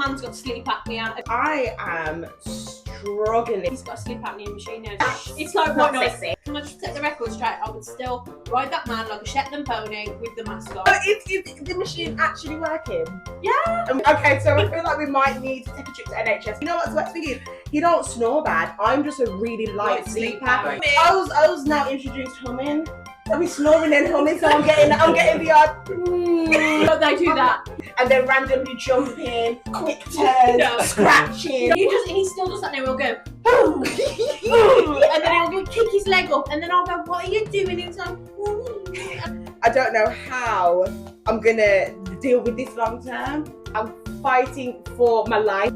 man's got sleep apnea. I am struggling. He's got a sleep apnea machine now. It's like what noise? Can I just set the record straight? I would still ride that man like a Shetland pony with the mask on. But is the machine actually working? Yeah. Okay, so I feel like we might need to take a trip to NHS. You know what's the worst thing is? He don't snore bad. I'm just a really light sleeper. I was now introduced humming. I'll be snoring and humming, so I'm getting the odd. But they do that. And then randomly jumping, quick turns, scratching. He still does that now. He'll go, and then he'll go kick his leg up, and then I'll go, what are you doing? He's like, I don't know how I'm gonna deal with this long term. I'm fighting for my life.